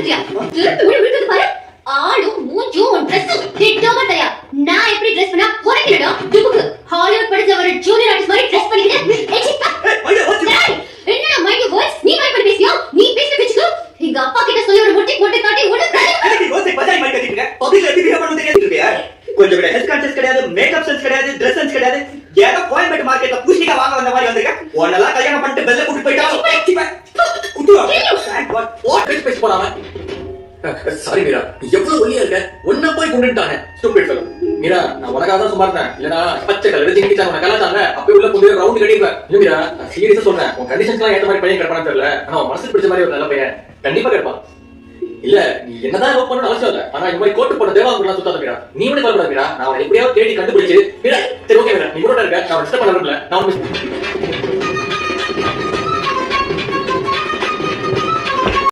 வந்துட்டியா? திருப்பி விழுக்குது பாரு. ஆளும் மூஞ்சும் ட்ரெஸ் ஹிட்டோக தயா. நான் எப்படி ட்ரெஸ் பண்ணா உனக்கு என்னடா? துபுக்கு ஹாலிவுட் படிச்ச ஒரு ஜூனியர் ஆர்டிஸ்ட் மாதிரி ட்ரெஸ் பண்ணிக்கிட்டு என்னடா மைண்ட் வாய்ஸ் நீ மைண்ட் பண்ணி பேசியா? நீ பேச பேச்சுக்கு எங்க அப்பா கிட்ட சொல்லி ஒரு முட்டி போட்டு காட்டி உனக்கு நீ ரோஸ் பஜாரி மைண்ட் கட்டிட்டு இருக்க. பப்ளிக்ல எப்படி பிஹேவ் பண்ணனும் தெரியாதுறியா? கொஞ்சம் கூட ஹெல்த் கான்ஷியஸ் கிடையாது, மேக்கப் சென்ஸ் கிடையாது, Dress சென்ஸ் கிடையாது. ஏதோ கோயம்பேடு மார்க்கெட்ல பூசிகா வாங்க வந்த மாதிரி வந்திருக்க. உன்னெல்லாம் கல்யாணம் பண்ணிட்டு பெல்ல கூட்டி போய்டா. குத்துவா. வாட் பேசி போறாம. சாரி மீரா, எவ்வளவு ஒல்லியா இருக்க. ஒண்ணா போய் கொண்டுட்டானே. Stupid fellow. மீரா, நான் உனக்காக தான் சும்மா இருந்தேன். இல்லனா பச்சை கலர் ஜிங்கிச்சான் உனக்கு கலாச்சாங்க. அப்பவே உள்ள புடிய ரவுண்ட் கட்டிடுவேன். இல்ல மீரா, நான் சீரியஸா சொல்றேன். உன் கண்டிஷன்ஸ்லாம் ஏத்த மாதிரி பையன் கரெக்டானு தெரியல. ஆனா உன் மனசுக்கு பிடிச்ச மாதிரி ஒரு நல்ல பையன் கண்டிப்பா கிடைப்பான். இல்ல நீ என்னதான் லவ் பண்ணனும் அவசியம் இல்ல. ஆனா இந்த மாதிரி கோட் போட தேவாங்கலாம் சுத்தாத மீரா. நீ மட்டும் கவலைப்படாத மீரா. நான் உன்னை எப்படியாவது தேடி கண்டுபிடிச்சு மீரா. சரி ஓகே மீரா, நீ கூட இருக்க. நான் டிஸ்டர்ப் பண்ண விரும்பல. நான்